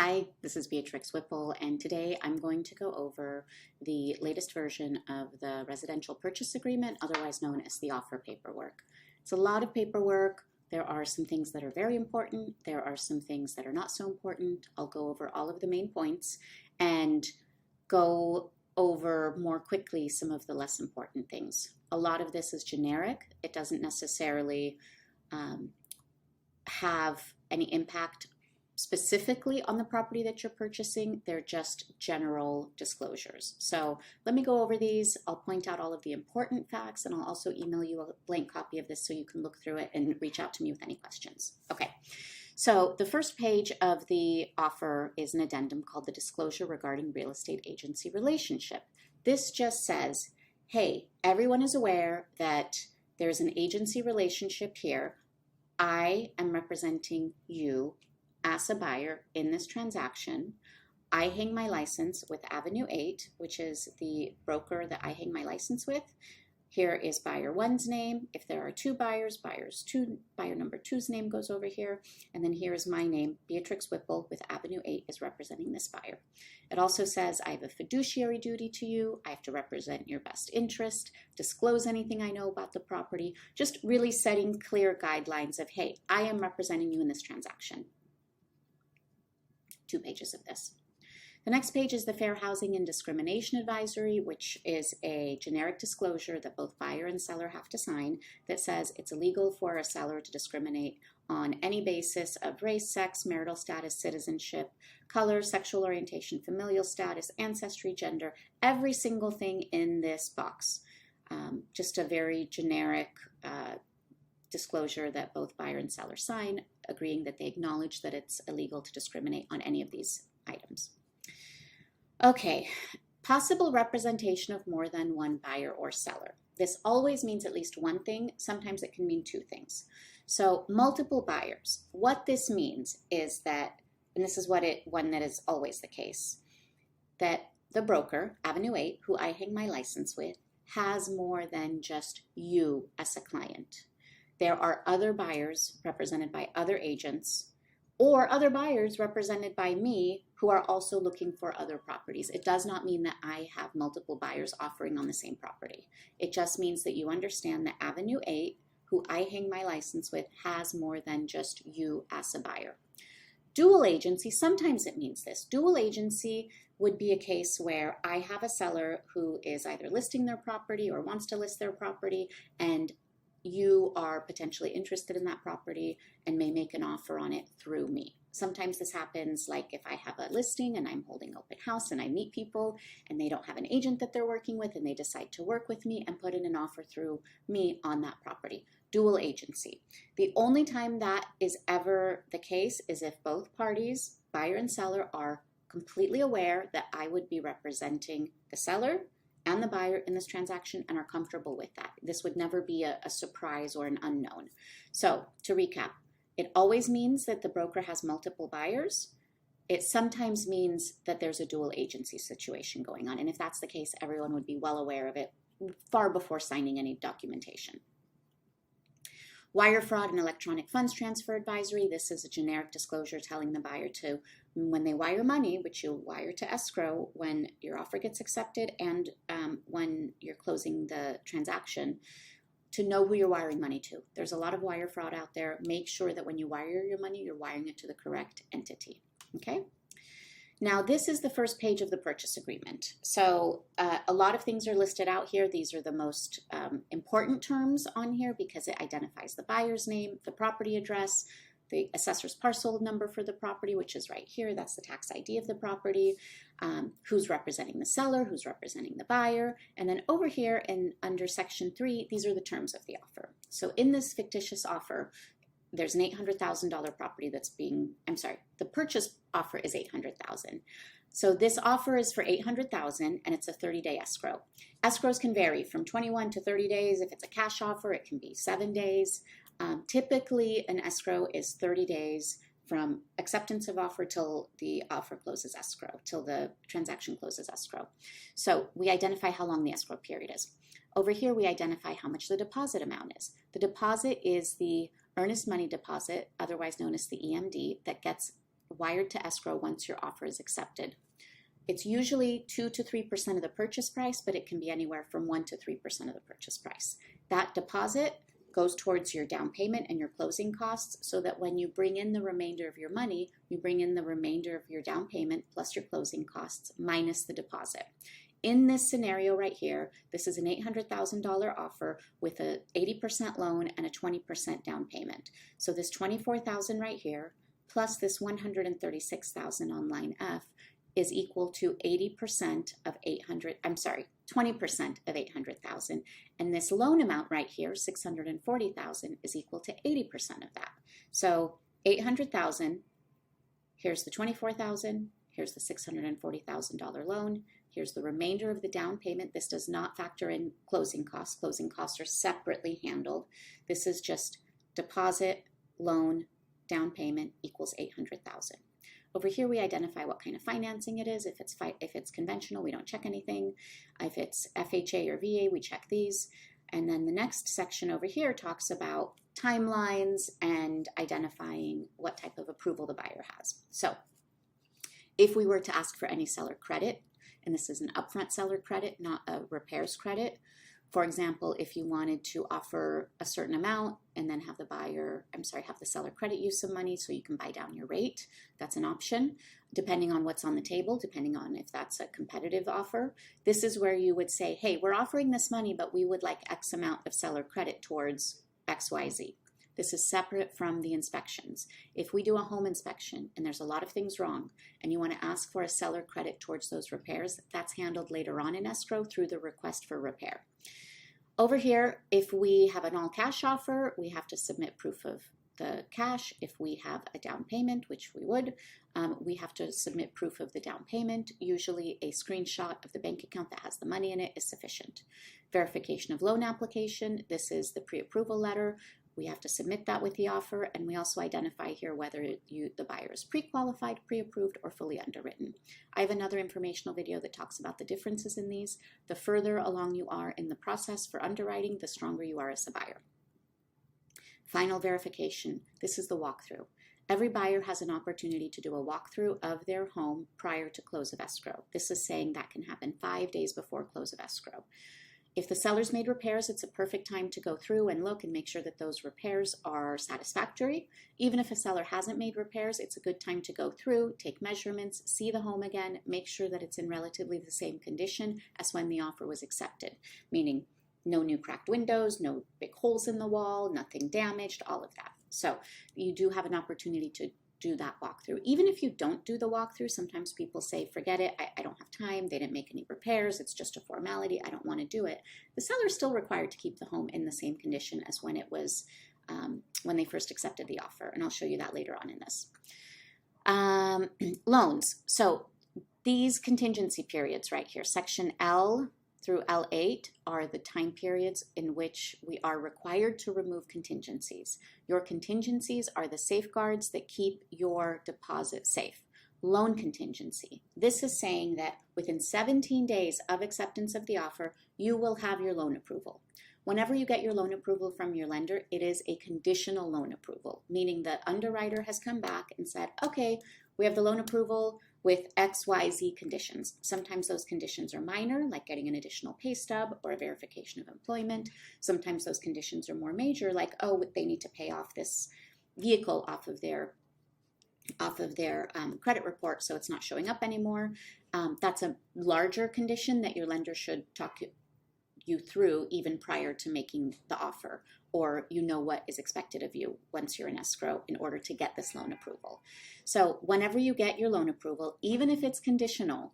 Hi, this is Beatrix Whipple, and today I'm going to go over the latest version of the residential purchase agreement, otherwise known as the offer paperwork. It's a lot of paperwork. There are some things that are very important. There are some things that are not so important. I'll go over all of the main points and go over more quickly some of the less important things. A lot of this is generic. It doesn't necessarily have any impact specifically on the property that you're purchasing. They're just general disclosures. So let me go over these. I'll point out all of the important facts, and I'll also email you a blank copy of this so you can look through it and reach out to me with any questions. Okay, so the first page of the offer is an addendum called the Disclosure Regarding Real Estate Agency Relationship. This just says, hey, everyone is aware that there's an agency relationship here. I am representing you as a buyer in this transaction. I hang my license with Avenue 8, which is the broker that I hang my license with. Here is buyer 1's name. If there are two buyers, buyer number 2's name goes over here. And then here is my name, Beatrix Whipple with Avenue 8 is representing this buyer. It also says I have a fiduciary duty to you. I have to represent your best interest, disclose anything I know about the property, just really setting clear guidelines of, hey, I am representing you in this transaction. 2 pages of this. The next page is the Fair Housing and Discrimination Advisory, which is a generic disclosure that both buyer and seller have to sign that says it's illegal for a seller to discriminate on any basis of race, sex, marital status, citizenship, color, sexual orientation, familial status, ancestry, gender, every single thing in this box. Just a very generic disclosure that both buyer and seller sign, agreeing that they acknowledge that it's illegal to discriminate on any of these items. Okay, possible representation of more than one buyer or seller. This always means at least one thing. Sometimes it can mean 2 things. So multiple buyers. What this means is that, and this is one that is always the case, that the broker, Avenue 8, who I hang my license with, has more than just you as a client. There are other buyers represented by other agents or other buyers represented by me who are also looking for other properties. It does not mean that I have multiple buyers offering on the same property. It just means that you understand that Avenue 8, who I hang my license with, has more than just you as a buyer. Dual agency, sometimes it means this. Dual agency would be a case where I have a seller who is either listing their property or wants to list their property, and you are potentially interested in that property and may make an offer on it through me. Sometimes this happens like if I have a listing and I'm holding open house and I meet people and they don't have an agent that they're working with and they decide to work with me and put in an offer through me on that property. Dual agency. The only time that is ever the case is if both parties, buyer and seller, are completely aware that I would be representing the seller and the buyer in this transaction and are comfortable with that. This would never be a surprise or an unknown. So to recap, it always means that the broker has multiple buyers. It sometimes means that there's a dual agency situation going on. And if that's the case, everyone would be well aware of it far before signing any documentation. Wire fraud and electronic funds transfer advisory. This is a generic disclosure telling the buyer to, when they wire money, which you'll wire to escrow when your offer gets accepted and when you're closing the transaction, to know who you're wiring money to. There's a lot of wire fraud out there. Make sure that when you wire your money, you're wiring it to the correct entity. Okay? Now, this is the first page of the purchase agreement. So a lot of things are listed out here. These are the most important terms on here because it identifies the buyer's name, the property address, the assessor's parcel number for the property, which is right here. That's the tax ID of the property, who's representing the seller, who's representing the buyer. And then over here and under section 3, these are the terms of the offer. So in this fictitious offer, there's an $800,000 property that's being, the purchase offer is $800,000. So this offer is for $800,000 and it's a 30-day escrow. Escrows can vary from 21 to 30 days. If it's a cash offer, it can be 7 days. Typically, an escrow is 30 days from acceptance of offer till the offer closes escrow, till the transaction closes escrow. So we identify how long the escrow period is. Over here, we identify how much the deposit amount is. The deposit is the earnest money deposit, otherwise known as the EMD, that gets wired to escrow once your offer is accepted. It's usually 2 to 3% of the purchase price, but it can be anywhere from 1 to 3% of the purchase price. That deposit goes towards your down payment and your closing costs, so that when you bring in the remainder of your money, you bring in the remainder of your down payment plus your closing costs minus the deposit. In this scenario right here, this is an $800,000 offer with a 80% loan and a 20% down payment. So this $24,000 right here plus this $136,000 on line F is equal to 20% of 800,000, and this loan amount right here, $640,000, is equal to 80% of that. So 800,000, here's the 24,000, here's the $640,000 loan, here's the remainder of the down payment. This does not factor in closing costs. Closing costs are separately handled. This is just deposit, loan, down payment equals 800,000. Over here, we identify what kind of financing it is. If it's conventional, we don't check anything. If it's FHA or VA, we check these. And then the next section over here talks about timelines and identifying what type of approval the buyer has. So if we were to ask for any seller credit, and this is an upfront seller credit, not a repairs credit. For example, if you wanted to offer a certain amount and then have the seller credit you some money so you can buy down your rate, that's an option, depending on what's on the table, depending on if that's a competitive offer. This is where you would say, hey, we're offering this money, but we would like X amount of seller credit towards XYZ. This is separate from the inspections. If we do a home inspection and there's a lot of things wrong and you want to ask for a seller credit towards those repairs, that's handled later on in escrow through the request for repair. Over here, if we have an all cash offer, we have to submit proof of the cash. If we have a down payment, which we would, we have to submit proof of the down payment. Usually a screenshot of the bank account that has the money in it is sufficient. Verification of loan application. This is the pre-approval letter. We have to submit that with the offer, and we also identify here whether the buyer is pre-qualified, pre-approved, or fully underwritten. I have another informational video that talks about the differences in these. The further along you are in the process for underwriting, the stronger you are as a buyer. Final verification. This is the walkthrough. Every buyer has an opportunity to do a walkthrough of their home prior to close of escrow. This is saying that can happen 5 days before close of escrow. If the seller's made repairs, it's a perfect time to go through and look and make sure that those repairs are satisfactory. Even if a seller hasn't made repairs, it's a good time to go through, take measurements, see the home again, make sure that it's in relatively the same condition as when the offer was accepted, meaning no new cracked windows, no big holes in the wall, nothing damaged, all of that. So you do have an opportunity to do that walkthrough. Even if you don't do the walkthrough, sometimes people say, forget it, I don't have time, they didn't make any repairs, it's just a formality, I don't want to do it. The seller is still required to keep the home in the same condition as when it was, when they first accepted the offer, and I'll show you that later on in this. Loans. So these contingency periods right here, section L through L8 are the time periods in which we are required to remove contingencies. Your contingencies are the safeguards that keep your deposit safe. Loan contingency. This is saying that within 17 days of acceptance of the offer, you will have your loan approval. Whenever you get your loan approval from your lender, it is a conditional loan approval, meaning the underwriter has come back and said, okay, we have the loan approval with XYZ conditions. Sometimes those conditions are minor, like getting an additional pay stub or a verification of employment. Sometimes those conditions are more major, like, oh, they need to pay off this vehicle off of their credit report, so it's not showing up anymore. That's a larger condition that your lender should talk you through even prior to making the offer, or you know what is expected of you once you're in escrow in order to get this loan approval. So whenever you get your loan approval, even if it's conditional,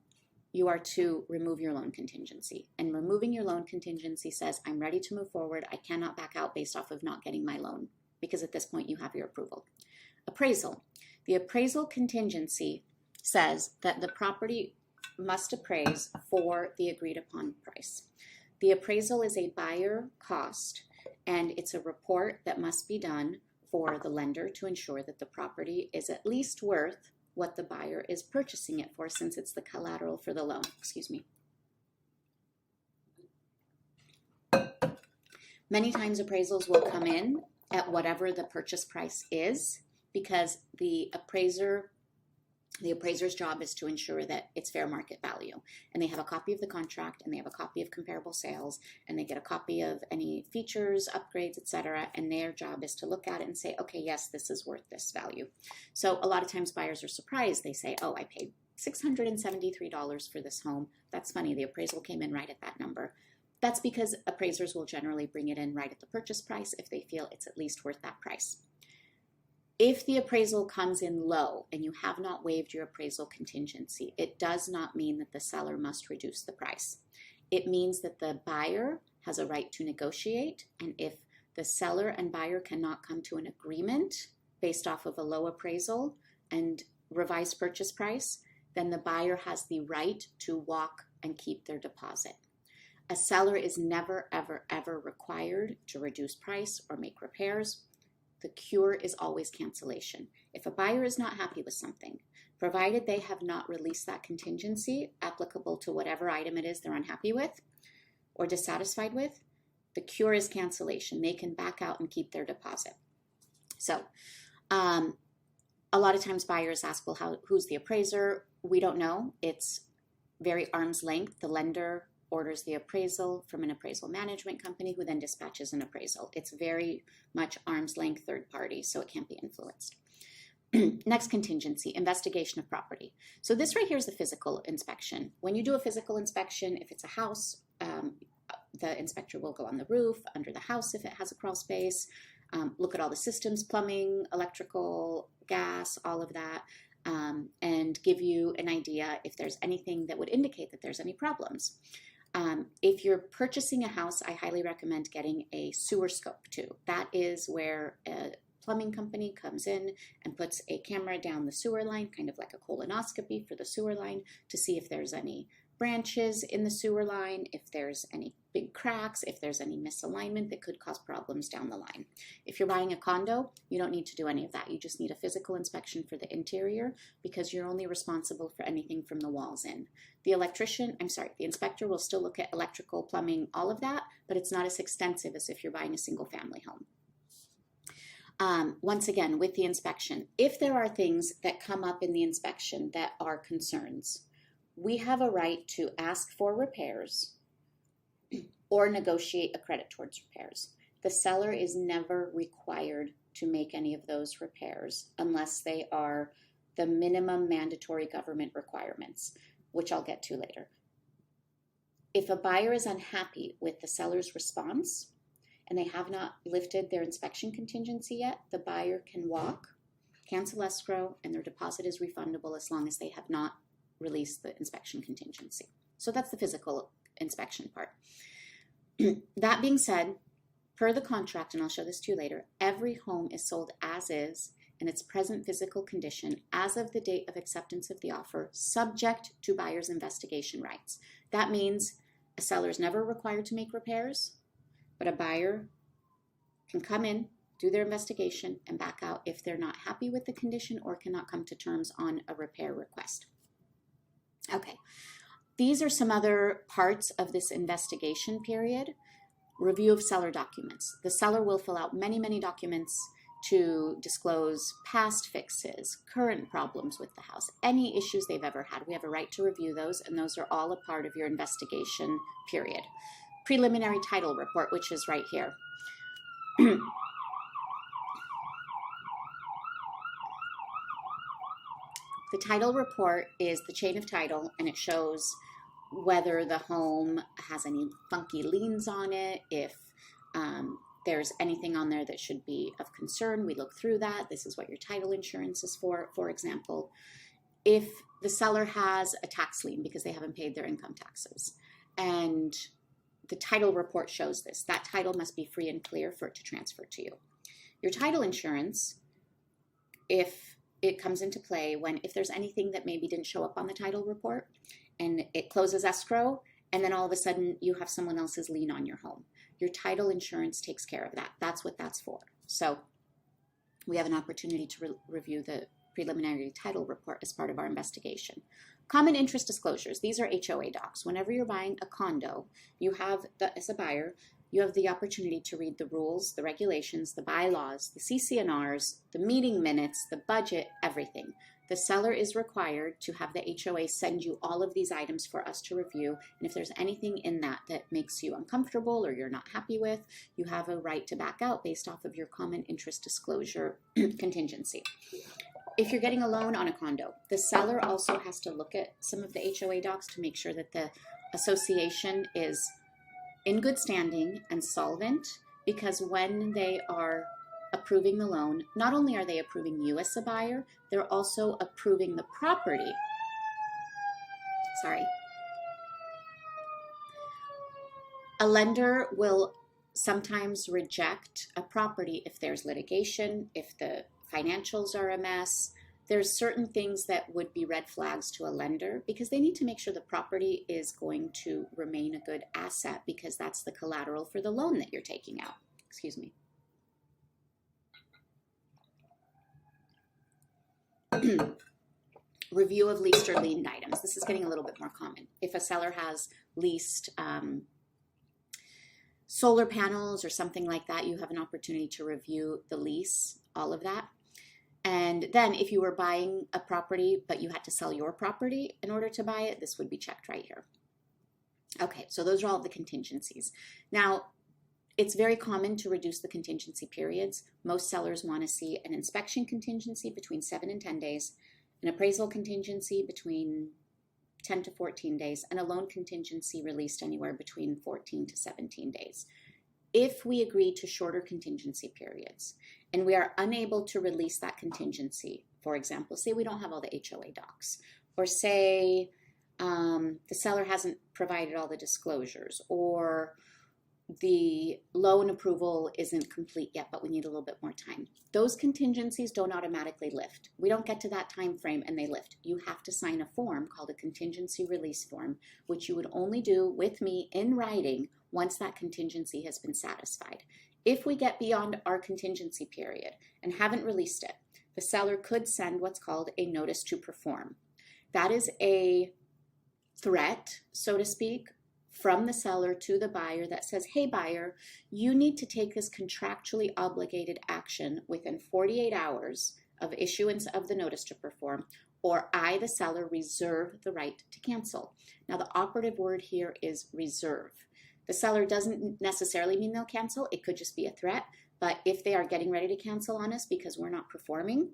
you are to remove your loan contingency. And removing your loan contingency says, I'm ready to move forward. I cannot back out based off of not getting my loan, because at this point you have your approval. Appraisal. The appraisal contingency says that the property must appraise for the agreed upon price. The appraisal is a buyer cost, and it's a report that must be done for the lender to ensure that the property is at least worth what the buyer is purchasing it for, since it's the collateral for the loan. Excuse me. Many times appraisals will come in at whatever the purchase price is, because the appraiser The appraiser's job is to ensure that it's fair market value. And they have a copy of the contract, and they have a copy of comparable sales, and they get a copy of any features, upgrades, etc. And their job is to look at it and say, okay, yes, this is worth this value. So a lot of times buyers are surprised. They say, oh, I paid $673 for this home. That's funny. The appraisal came in right at that number. That's because appraisers will generally bring it in right at the purchase price if they feel it's at least worth that price. If the appraisal comes in low and you have not waived your appraisal contingency, it does not mean that the seller must reduce the price. It means that the buyer has a right to negotiate, and if the seller and buyer cannot come to an agreement based off of a low appraisal and revised purchase price, then the buyer has the right to walk and keep their deposit. A seller is never, ever, ever required to reduce price or make repairs. The cure is always cancellation. If a buyer is not happy with something, provided they have not released that contingency applicable to whatever item it is they're unhappy with or dissatisfied with, the cure is cancellation. They can back out and keep their deposit. So a lot of times buyers ask, well, who's the appraiser? We don't know. It's very arm's length. The lender orders the appraisal from an appraisal management company who then dispatches an appraisal. It's very much arm's length third party, so it can't be influenced. Next contingency, investigation of property. So this right here is the physical inspection. When you do a physical inspection, if it's a house, the inspector will go on the roof, under the house if it has a crawl space, look at all the systems, plumbing, electrical, gas, all of that, and give you an idea if there's anything that would indicate that there's any problems. If you're purchasing a house, I highly recommend getting a sewer scope too. That is where a plumbing company comes in and puts a camera down the sewer line, kind of like a colonoscopy for the sewer line, to see if there's any branches in the sewer line, if there's any big cracks, if there's any misalignment that could cause problems down the line. If you're buying a condo, you don't need to do any of that. You just need a physical inspection for the interior because you're only responsible for anything from the walls in. The inspector will still look at electrical, plumbing, all of that, but it's not as extensive as if you're buying a single family home. Once again, with the inspection, if there are things that come up in the inspection that are concerns, we have a right to ask for repairs or negotiate a credit towards repairs. The seller is never required to make any of those repairs unless they are the minimum mandatory government requirements, which I'll get to later. If a buyer is unhappy with the seller's response and they have not lifted their inspection contingency yet, the buyer can walk, cancel escrow, and their deposit is refundable as long as they have not released the inspection contingency. So that's the physical inspection part. That being said, per the contract, and I'll show this to you later, every home is sold as is in its present physical condition as of the date of acceptance of the offer, subject to buyer's investigation rights. That means a seller is never required to make repairs, but a buyer can come in, do their investigation, and back out if they're not happy with the condition or cannot come to terms on a repair request. Okay, these are some other parts of this investigation period. Review of seller documents. The seller will fill out many, many documents to disclose past fixes, current problems with the house, any issues they've ever had. We have a right to review those, and those are all a part of your investigation period. Preliminary title report, which is right here. The title report is the chain of title, and it shows whether the home has any funky liens on it, if there's anything on there that should be of concern. We look through that. This is what your title insurance is for example. If the seller has a tax lien because they haven't paid their income taxes, and the title report shows this, that title must be free and clear for it to transfer to you. Your title insurance, if it comes into play if there's anything that maybe didn't show up on the title report and it closes escrow, and then all of a sudden you have someone else's lien on your home. Your title insurance takes care of that. That's what that's for. So we have an opportunity to review the preliminary title report as part of our investigation. Common interest disclosures. These are HOA docs. Whenever you're buying a condo, you have, as a buyer, you have the opportunity to read the rules, the regulations, the bylaws, the CC&Rs, the meeting minutes, the budget, everything. the seller is required to have the HOA send you all of these items for us to review. And if there's anything in that that makes you uncomfortable or you're not happy with, you have a right to back out based off of your common interest disclosure contingency. If you're getting a loan on a condo, the seller also has to look at some of the HOA docs to make sure that the association is in good standing and solvent, because when they are approving the loan, not only are they approving you as a buyer, they're also approving the property. Sorry. A lender will sometimes reject a property if there's litigation, if the financials are a mess. There's certain things that would be red flags to a lender because they need to make sure the property is going to remain a good asset, because that's the collateral for the loan that you're taking out. Excuse me. Review of leased or liened items. This is getting a little bit more common. If a seller has leased solar panels or something like that, you have an opportunity to review the lease, all of that. And then if you were buying a property, but you had to sell your property in order to buy it, this would be checked right here. Okay, so those are all the contingencies. Now, it's very common to reduce the contingency periods. Most sellers want to see an inspection contingency between 7 and 10 days, an appraisal contingency between 10 to 14 days, and a loan contingency released anywhere between 14 to 17 days. If we agree to shorter contingency periods and we are unable to release that contingency, for example, say we don't have all the HOA docs, or say the seller hasn't provided all the disclosures, or the loan approval isn't complete yet, but we need a little bit more time. Those contingencies don't automatically lift. We don't get to that time frame and they lift. You have to sign a form called a contingency release form, which you would only do with me in writing once that contingency has been satisfied. If we get beyond our contingency period and haven't released it, the seller could send what's called a notice to perform. That is a threat, so to speak, from the seller to the buyer that says, hey buyer, you need to take this contractually obligated action within 48 hours of issuance of the notice to perform, or I, the seller, reserve the right to cancel. Now the operative word here is reserve. The seller doesn't necessarily mean they'll cancel. It could just be a threat. But if they are getting ready to cancel on us because we're not performing,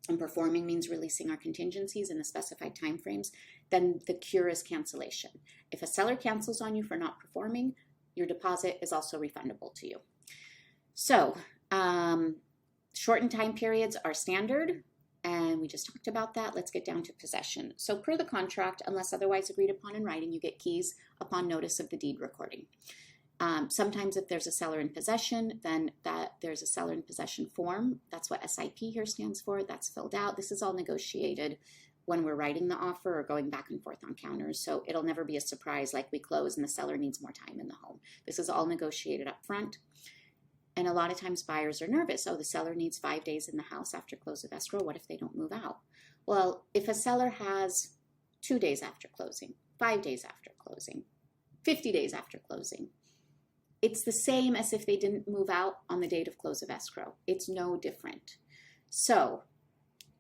and performing means releasing our contingencies in the specified timeframes, then the cure is cancellation. If a seller cancels on you for not performing, your deposit is also refundable to you. So shortened time periods are standard, and we just talked about that. Let's get down to possession. So per the contract, unless otherwise agreed upon in writing, you get keys upon notice of the deed recording. Sometimes if there's a seller in possession, then there's a seller in possession form. That's what SIP here stands for. That's filled out. This is all negotiated when we're writing the offer or going back and forth on counters. So it'll never be a surprise like we close and the seller needs more time in the home. This is all negotiated up front. And a lot of times buyers are nervous. Oh, the seller needs 5 days in the house after close of escrow. What if they don't move out? Well, if a seller has 2 days after closing, 5 days after closing, 50 days after closing, it's the same as if they didn't move out on the date of close of escrow. It's no different. So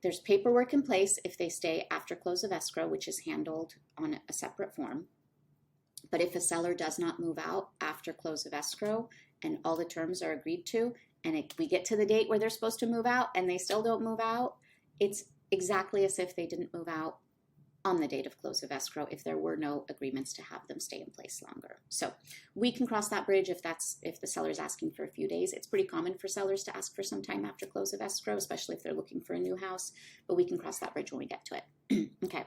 there's paperwork in place if they stay after close of escrow, which is handled on a separate form. But if a seller does not move out after close of escrow and all the terms are agreed to, and we get to the date where they're supposed to move out and they still don't move out, it's exactly as if they didn't move out on the date of close of escrow if there were no agreements to have them stay in place longer. So we can cross that bridge if the seller's asking for a few days. It's pretty common for sellers to ask for some time after close of escrow, especially if they're looking for a new house, but we can cross that bridge when we get to it. Okay.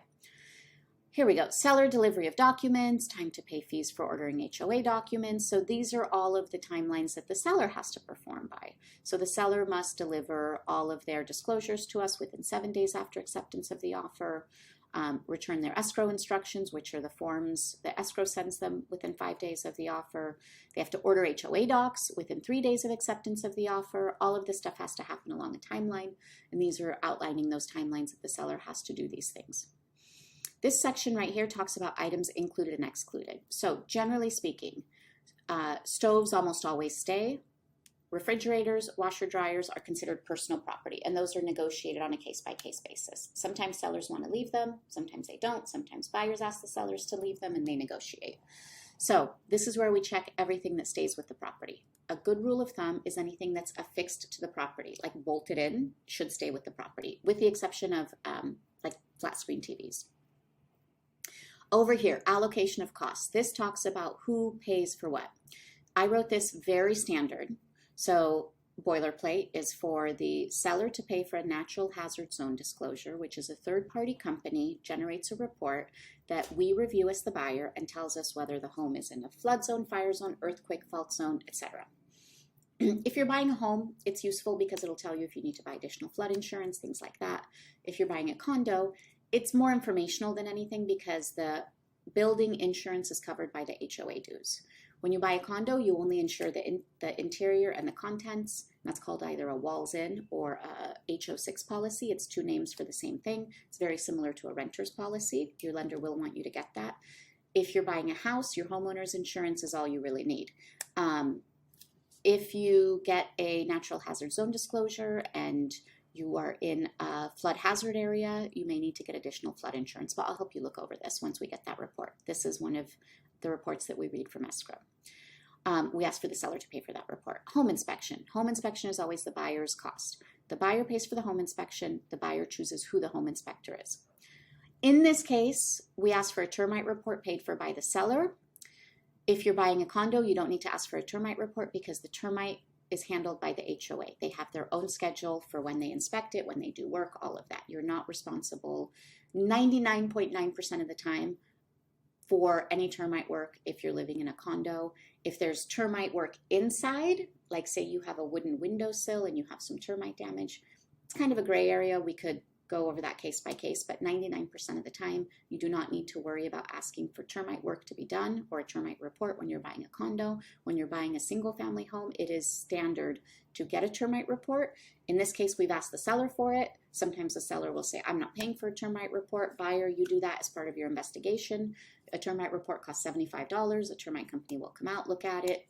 Here we go. Seller delivery of documents, time to pay fees for ordering HOA documents. So these are all of the timelines that the seller has to perform by. So the seller must deliver all of their disclosures to us within 7 days after acceptance of the offer. Return their escrow instructions, which are the forms the escrow sends them within 5 days of the offer. They have to order HOA docs within 3 days of acceptance of the offer. All of this stuff has to happen along a timeline, and these are outlining those timelines that the seller has to do these things. This section right here talks about items included and excluded. So generally speaking, stoves almost always stay. Refrigerators, washer dryers are considered personal property, and those are negotiated on a case-by-case basis. Sometimes sellers want to leave them, sometimes they don't, sometimes buyers ask the sellers to leave them and they negotiate. So this is where we check everything that stays with the property. A good rule of thumb is anything that's affixed to the property, like bolted in, should stay with the property, with the exception of like flat screen TVs. Over here, allocation of costs. This talks about who pays for what. I wrote this very standard. So boilerplate is for the seller to pay for a natural hazard zone disclosure, which is a third-party company generates a report that we review as the buyer and tells us whether the home is in a flood zone, fire zone, earthquake, fault zone, etc. If you're buying a home, it's useful because it'll tell you if you need to buy additional flood insurance, things like that. If you're buying a condo, it's more informational than anything because the building insurance is covered by the HOA dues. When you buy a condo, you only insure the interior and the contents. That's called either a walls in or a HO6 policy. It's two names for the same thing. It's very similar to a renter's policy. Your lender will want you to get that. If you're buying a house, your homeowner's insurance is all you really need. If you get a natural hazard zone disclosure and you are in a flood hazard area, you may need to get additional flood insurance, but I'll help you look over this once we get that report. This is one of the reports that we read from escrow. We ask for the seller to pay for that report. Home inspection. Home inspection is always the buyer's cost. The buyer pays for the home inspection. The buyer chooses who the home inspector is. In this case, we ask for a termite report paid for by the seller. If you're buying a condo, you don't need to ask for a termite report because the termite is handled by the HOA. They have their own schedule for when they inspect it, when they do work, all of that. You're not responsible 99.9% of the time for any termite work if you're living in a condo. If there's termite work inside, like say you have a wooden windowsill and you have some termite damage, it's kind of a gray area. We could go over that case by case, but 99% of the time, you do not need to worry about asking for termite work to be done or a termite report when you're buying a condo. When you're buying a single family home, it is standard to get a termite report. In this case, we've asked the seller for it. Sometimes the seller will say, I'm not paying for a termite report. Buyer, you do that as part of your investigation. A termite report costs $75. A termite company will come out, look at it,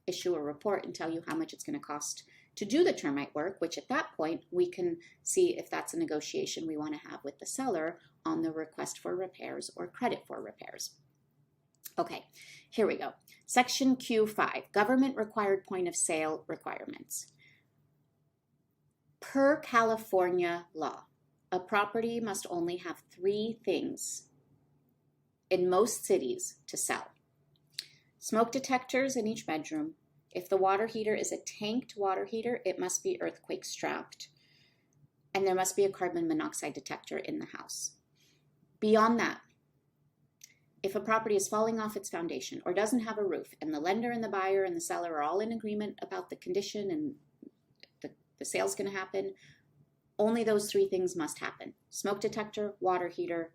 issue a report, and tell you how much it's going to cost to do the termite work, which at that point, we can see if that's a negotiation we want to have with the seller on the request for repairs or credit for repairs. Okay, here we go. Section Q5, government required point of sale requirements. Per California law, a property must only have 3 things in most cities to sell. Smoke detectors in each bedroom. If the water heater is a tanked water heater, it must be earthquake strapped. And there must be a carbon monoxide detector in the house. Beyond that, if a property is falling off its foundation or doesn't have a roof, and the lender and the buyer and the seller are all in agreement about the condition and the sale's going to happen, only those 3 things must happen. Smoke detector, water heater,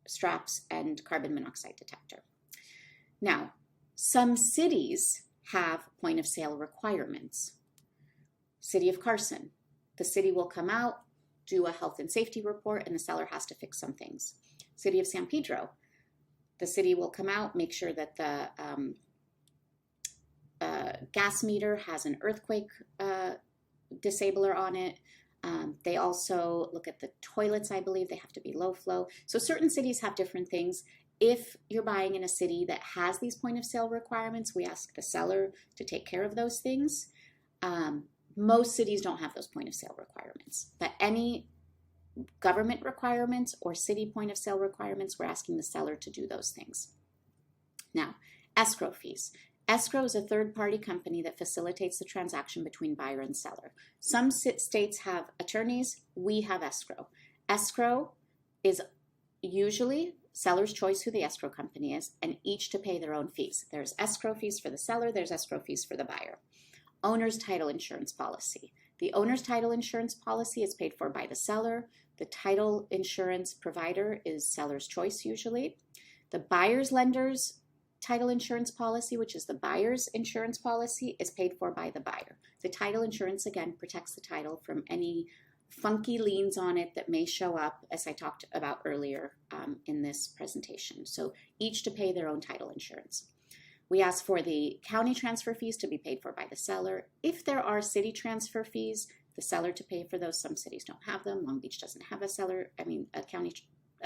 straps, and carbon monoxide detector. Now, some cities have point of sale requirements. City of Carson, the city will come out, do a health and safety report, and the seller has to fix some things. City of San Pedro, the city will come out, make sure that the gas meter has an earthquake disabler on it. They also look at the toilets, I believe. They have to be low flow. So certain cities have different things. If you're buying in a city that has these point of sale requirements, we ask the seller to take care of those things. Most cities don't have those point of sale requirements, but any government requirements or city point of sale requirements, we're asking the seller to do those things. Now, escrow fees. Escrow is a third-party company that facilitates the transaction between buyer and seller. Some states have attorneys. We have escrow. Escrow is usually seller's choice who the escrow company is, and each to pay their own fees. There's escrow fees for the seller, there's escrow fees for the buyer. Owner's title insurance policy. The owner's title insurance policy is paid for by the seller. The title insurance provider is seller's choice usually. The buyer's lender's title insurance policy, which is the buyer's insurance policy, is paid for by the buyer. The title insurance, again, protects the title from any funky liens on it that may show up, as I talked about earlier in this presentation. So each to pay their own title insurance. We ask for the county transfer fees to be paid for by the seller. If there are city transfer fees, the seller to pay for those. Some cities don't have them. Long Beach doesn't have a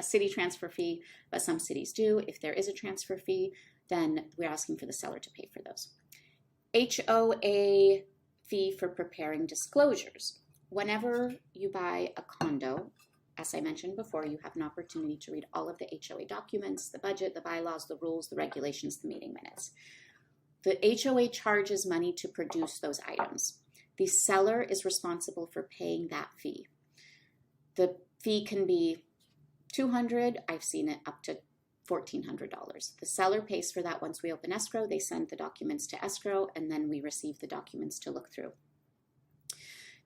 city transfer fee, but some cities do. If there is a transfer fee, then we're asking for the seller to pay for those. HOA fee for preparing disclosures. Whenever you buy a condo, as I mentioned before, you have an opportunity to read all of the HOA documents, the budget, the bylaws, the rules, the regulations, the meeting minutes. The HOA charges money to produce those items. The seller is responsible for paying that fee. The fee can be $200. I've seen it up to $1,400. The seller pays for that once we open escrow. They send the documents to escrow, and then we receive the documents to look through.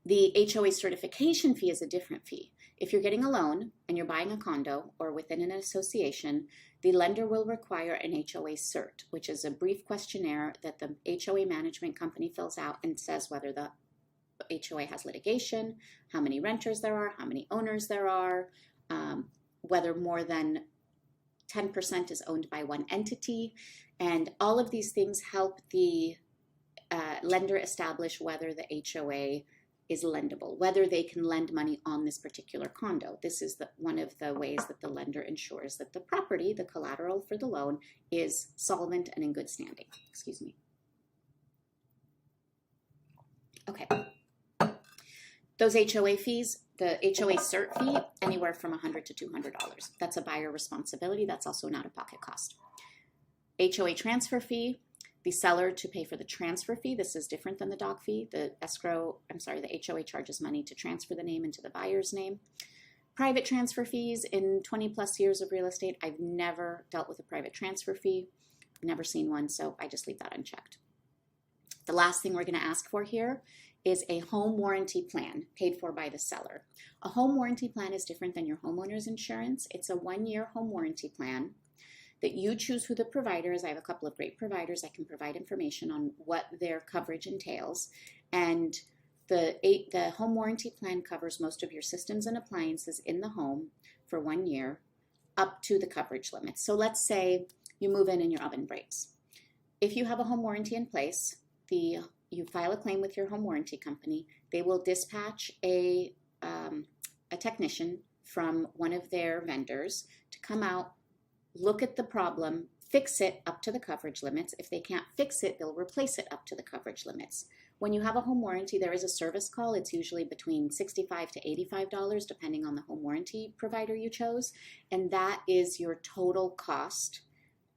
The HOA certification fee is a different fee. If you're getting a loan and you're buying a condo or within an association, the lender will require an HOA cert, which is a brief questionnaire that the HOA management company fills out and says whether the HOA has litigation, how many renters there are, how many owners there are, whether more than 10% is owned by one entity, and all of these things help the lender establish whether the HOA is lendable, whether they can lend money on this particular condo. This is one of the ways that the lender ensures that the property, the collateral for the loan, is solvent and in good standing. Excuse me. Okay. Those HOA fees, the HOA cert fee, anywhere from $100 to $200. That's a buyer responsibility. That's also not a pocket cost. HOA transfer fee, the seller to pay for the transfer fee. This is different than the doc fee. The HOA charges money to transfer the name into the buyer's name. Private transfer fees. In 20 plus years of real estate, I've never dealt with a private transfer fee. I've never seen one, so I just leave that unchecked. The last thing we're going to ask for here is a home warranty plan paid for by the seller. A home warranty plan is different than your homeowner's insurance. It's a 1-year home warranty plan that you choose who the provider is. I have a couple of great providers. I can provide information on what their coverage entails. And the home warranty plan covers most of your systems and appliances in the home for 1 year up to the coverage limits. So let's say you move in and your oven breaks. If you have a home warranty in place, you file a claim with your home warranty company. They will dispatch a technician from one of their vendors to come out, look at the problem, fix it up to the coverage limits. If they can't fix it, they'll replace it up to the coverage limits. When you have a home warranty, there is a service call. It's usually between $65 to $85, depending on the home warranty provider you chose. And that is your total cost,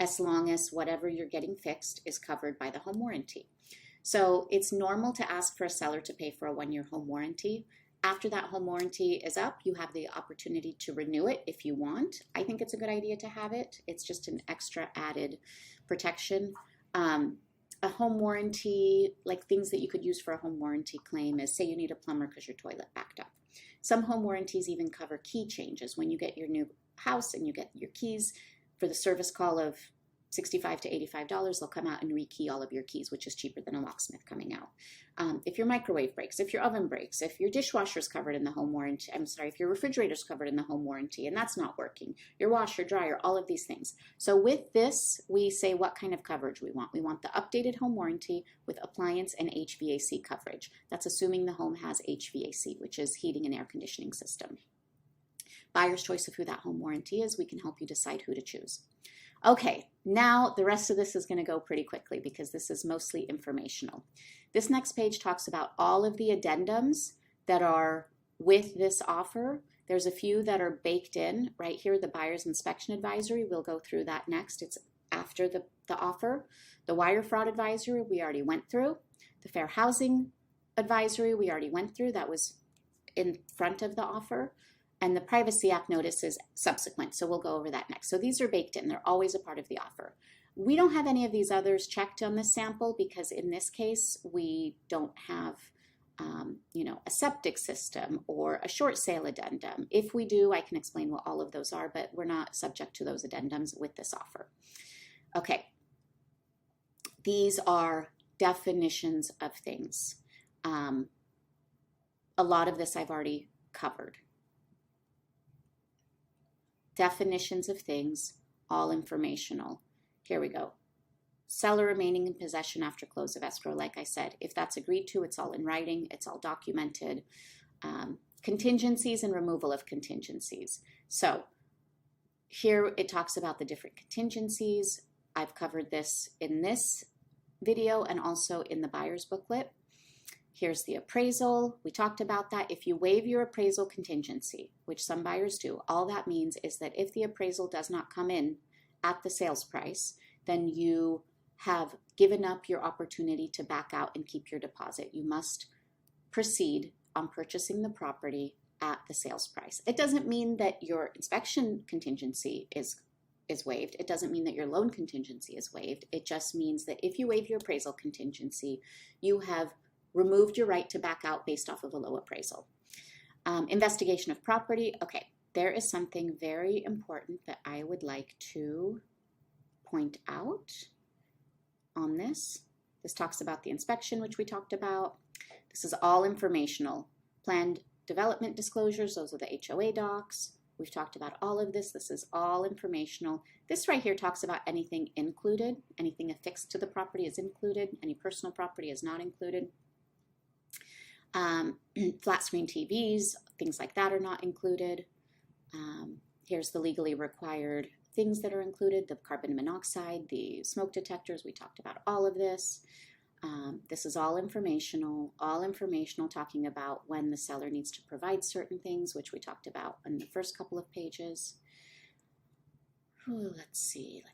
as long as whatever you're getting fixed is covered by the home warranty. So it's normal to ask for a seller to pay for a 1-year home warranty. After that home warranty is up, you have the opportunity to renew it if you want. I think it's a good idea to have it. It's just an extra added protection. A home warranty, like things that you could use for a home warranty claim, is say you need a plumber because your toilet backed up. Some home warranties even cover key changes. When you get your new house and you get your keys, for the service call of $65 to $85, they'll come out and rekey all of your keys, which is cheaper than a locksmith coming out. If your microwave breaks, if your oven breaks, if your dishwasher's covered in the home warranty, if your refrigerator's covered in the home warranty and that's not working, your washer, dryer, all of these things. So with this, we say what kind of coverage we want. We want the updated home warranty with appliance and HVAC coverage. That's assuming the home has HVAC, which is heating and air conditioning system. Buyer's choice of who that home warranty is. We can help you decide who to choose. Okay, now the rest of this is going to go pretty quickly because this is mostly informational. This next page talks about all of the addendums that are with this offer. There's a few that are baked in right here, the buyer's inspection advisory. We'll go through that next. It's after the offer. The wire fraud advisory we already went through. The fair housing advisory we already went through. That was in front of the offer. And the Privacy Act notice is subsequent, so we'll go over that next. So these are baked in. They're always a part of the offer. We don't have any of these others checked on this sample because in this case, we don't have a septic system or a short sale addendum. If we do, I can explain what all of those are, but we're not subject to those addendums with this offer. Okay. These are definitions of things. A lot of this I've already covered. Definitions of things, all informational. Here we go. seller remaining in possession after close of escrow, like I said. If that's agreed to, it's all in writing, it's all documented. Contingencies and removal of contingencies. So here it talks about the different contingencies. I've covered this in this video and also in the buyer's booklet. Here's the appraisal. We talked about that. If you waive your appraisal contingency, which some buyers do, all that means is that if the appraisal does not come in at the sales price, then you have given up your opportunity to back out and keep your deposit. You must proceed on purchasing the property at the sales price. It doesn't mean that your inspection contingency is waived. It doesn't mean that your loan contingency is waived. It just means that if you waive your appraisal contingency, you have removed your right to back out based off of a low appraisal. Investigation of property. Okay, there is something very important that I would like to point out on this. This talks about the inspection, which we talked about. This is all informational. Planned development disclosures, those are the HOA docs. We've talked about all of this. This is all informational. This right here talks about anything included. Anything affixed to the property is included. Any personal property is not included. Flat screen TVs, things like that are not included. Here's the legally required things that are included, the carbon monoxide, the smoke detectors. We talked about all of this. This is all informational talking about when the seller needs to provide certain things, which we talked about in the first couple of pages. Ooh, let's see.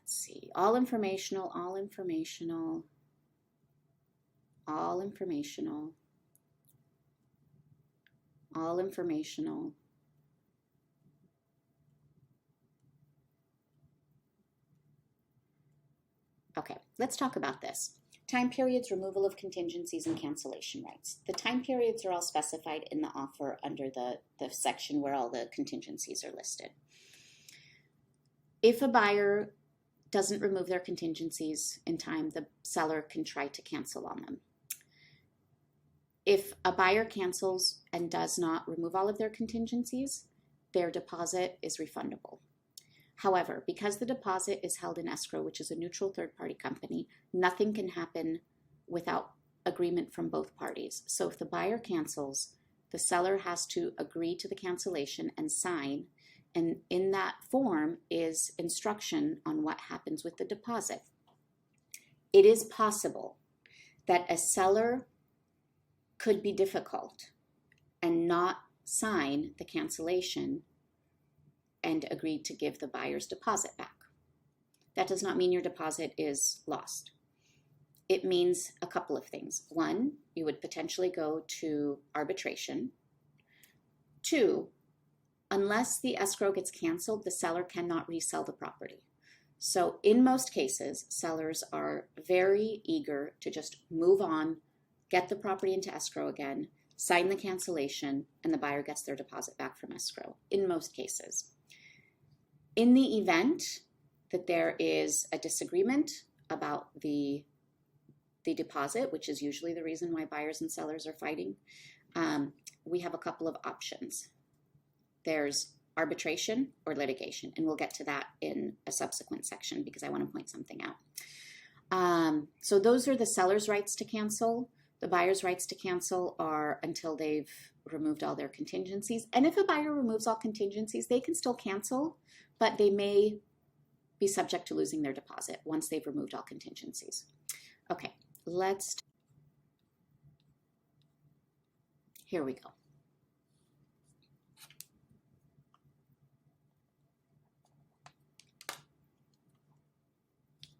All informational. Okay, let's talk about this. Time periods, removal of contingencies, and cancellation rights. The time periods are all specified in the offer under the section where all the contingencies are listed. If a buyer doesn't remove their contingencies in time, the seller can try to cancel on them. If a buyer cancels and does not remove all of their contingencies, their deposit is refundable. However, because the deposit is held in escrow, which is a neutral third-party company, nothing can happen without agreement from both parties. So if the buyer cancels, the seller has to agree to the cancellation and sign, and in that form is instruction on what happens with the deposit. It is possible that a seller could be difficult and not sign the cancellation and agree to give the buyer's deposit back. That does not mean your deposit is lost. It means a couple of things. One, you would potentially go to arbitration. Two, unless the escrow gets canceled, the seller cannot resell the property. So in most cases, sellers are very eager to just move on, get the property into escrow again, sign the cancellation, and the buyer gets their deposit back from escrow, in most cases. In the event that there is a disagreement about the deposit, which is usually the reason why buyers and sellers are fighting, we have a couple of options. There's arbitration or litigation, and we'll get to that in a subsequent section because I want to point something out. So those are the seller's rights to cancel. The buyer's rights to cancel are until they've removed all their contingencies. And if a buyer removes all contingencies, they can still cancel, but they may be subject to losing their deposit once they've removed all contingencies. Okay, here we go.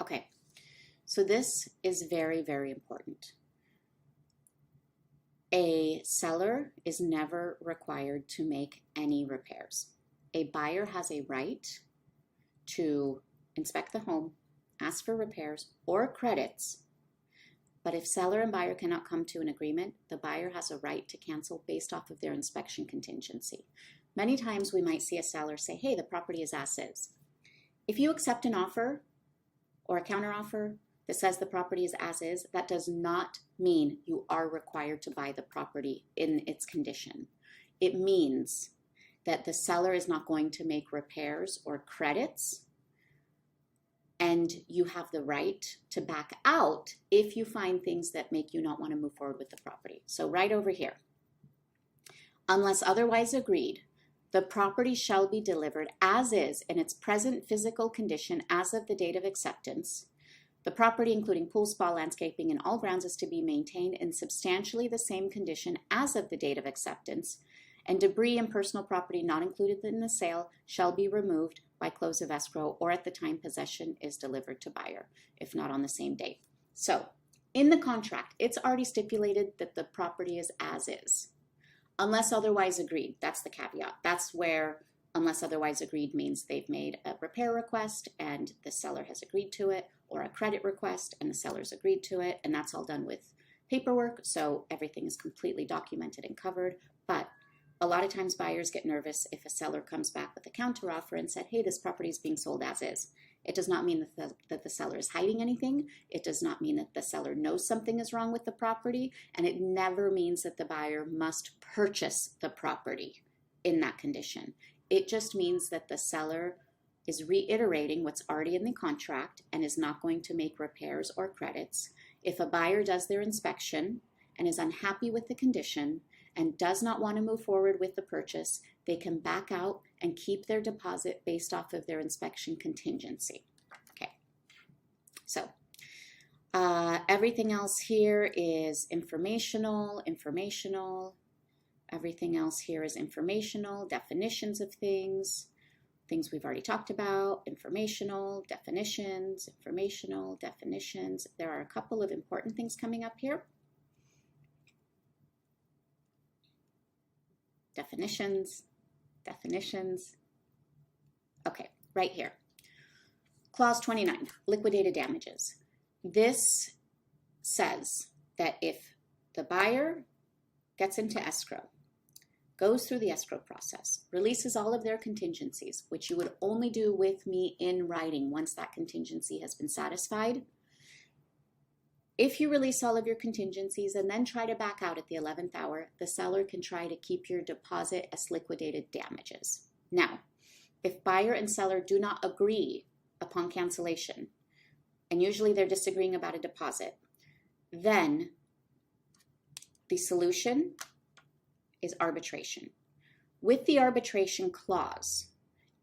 Okay, so this is very, very important. A seller is never required to make any repairs. A buyer has a right to inspect the home, ask for repairs or credits, but if seller and buyer cannot come to an agreement, the buyer has a right to cancel based off of their inspection contingency. Many times we might see a seller say, hey, the property is as is. If you accept an offer or a counteroffer that says the property is as is, that does not mean you are required to buy the property in its condition. It means that the seller is not going to make repairs or credits and you have the right to back out if you find things that make you not want to move forward with the property. So right over here, unless otherwise agreed, the property shall be delivered as is in its present physical condition as of the date of acceptance. The property, including pool, spa, landscaping, and all grounds, is to be maintained in substantially the same condition as of the date of acceptance, and debris and personal property not included in the sale shall be removed by close of escrow or at the time possession is delivered to buyer, if not on the same date. So, in the contract, it's already stipulated that the property is as is, unless otherwise agreed. That's the caveat. That's where unless otherwise agreed means they've made a repair request and the seller has agreed to it, or a credit request and the seller's agreed to it, and that's all done with paperwork, so everything is completely documented and covered. But a lot of times buyers get nervous if a seller comes back with a counteroffer and said, hey, this property is being sold as is. It does not mean that the seller is hiding anything. It does not mean that the seller knows something is wrong with the property, and it never means that the buyer must purchase the property in that condition. It just means that the seller is reiterating what's already in the contract and is not going to make repairs or credits. If a buyer does their inspection and is unhappy with the condition and does not want to move forward with the purchase, they can back out and keep their deposit based off of their inspection contingency. Okay, so everything else here is informational. Everything else here is informational, definitions of things we've already talked about, informational, definitions. There are a couple of important things coming up here. Definitions. Okay, right here. Clause 29, liquidated damages. This says that if the buyer gets into escrow, goes through the escrow process, releases all of their contingencies, which you would only do with me in writing once that contingency has been satisfied. If you release all of your contingencies and then try to back out at the 11th hour, the seller can try to keep your deposit as liquidated damages. Now, if buyer and seller do not agree upon cancellation, and usually they're disagreeing about a deposit, then the solution is arbitration. With the arbitration clause,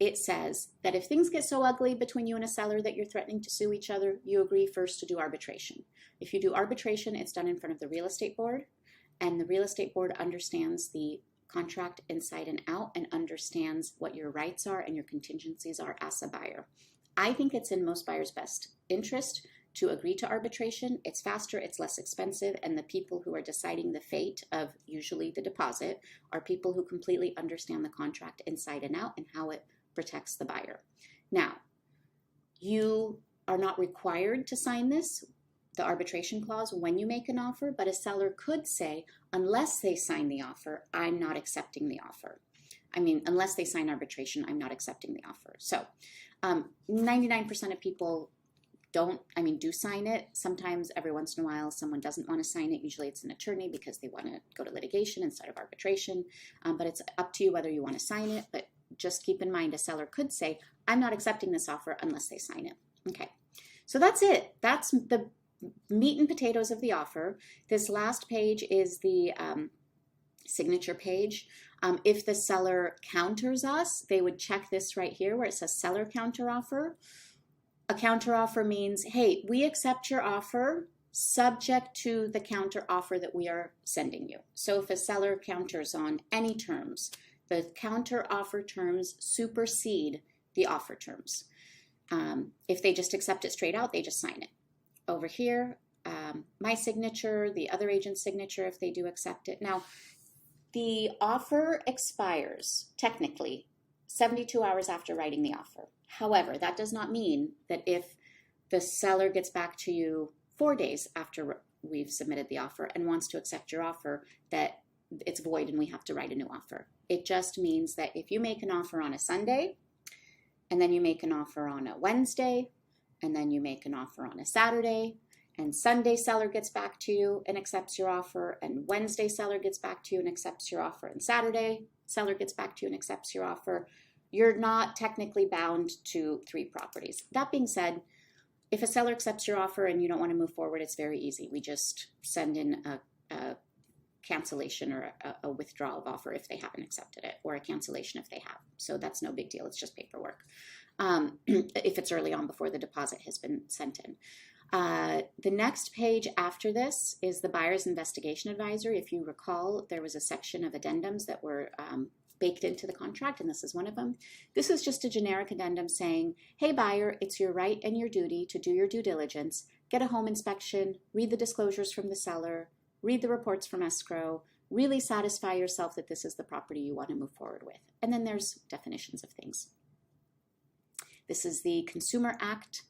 it says that if things get so ugly between you and a seller that you're threatening to sue each other, you agree first to do arbitration. If you do arbitration, it's done in front of the real estate board, and the real estate board understands the contract inside and out and understands what your rights are and your contingencies are as a buyer. I think it's in most buyers' best interest to agree to arbitration. It's faster, it's less expensive, and the people who are deciding the fate of usually the deposit are people who completely understand the contract inside and out and how it protects the buyer. Now, you are not required to sign this, the arbitration clause, when you make an offer, but a seller could say, unless they sign the offer, I'm not accepting the offer. Unless they sign arbitration, I'm not accepting the offer. So 99% of people do sign it. Sometimes every once in a while someone doesn't want to sign it. Usually it's an attorney because they want to go to litigation instead of arbitration. But it's up to you whether you want to sign it. But just keep in mind, a seller could say, I'm not accepting this offer unless they sign it. Okay, so that's it. That's the meat and potatoes of the offer. This last page is the signature page. If the seller counters us, they would check this right here where it says seller counteroffer. A counteroffer means, hey, we accept your offer subject to the counteroffer that we are sending you. So if a seller counters on any terms, the counteroffer terms supersede the offer terms. If they just accept it straight out, they just sign it. Over here, my signature, the other agent's signature if they do accept it. Now, the offer expires technically 72 hours after writing the offer. However, that does not mean that if the seller gets back to you 4 days after we've submitted the offer and wants to accept your offer, that it's void and we have to write a new offer. It just means that if you make an offer on a Sunday, and then you make an offer on a Wednesday, and then you make an offer on a Saturday, and Sunday seller gets back to you and accepts your offer, and Wednesday seller gets back to you and accepts your offer, and Saturday seller gets back to you and accepts your offer, you're not technically bound to 3 properties. That being said, If a seller accepts your offer and you don't want to move forward, it's very easy. We just send in a cancellation or a withdrawal of offer if they haven't accepted it, or a cancellation if they have. So that's no big deal. It's just paperwork. If it's early on before the deposit has been sent in. The next page after this is the buyer's investigation advisory. If you recall, there was a section of addendums that were baked into the contract, and this is one of them. This is just a generic addendum saying, hey buyer, it's your right and your duty to do your due diligence, get a home inspection, read the disclosures from the seller, read the reports from escrow, really satisfy yourself that this is the property you want to move forward with. And then there's definitions of things. This is the Consumer Act,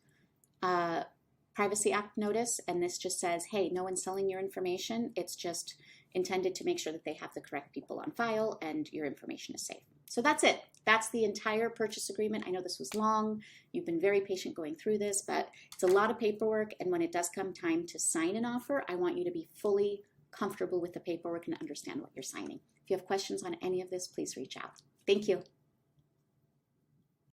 Privacy Act notice, and this just says, hey, no one's selling your information. It's just intended to make sure that they have the correct people on file and your information is safe. So that's it. That's the entire purchase agreement. I know this was long. You've been very patient going through this, but it's a lot of paperwork, and when it does come time to sign an offer, I want you to be fully comfortable with the paperwork and understand what you're signing. If you have questions on any of this, please reach out. Thank you.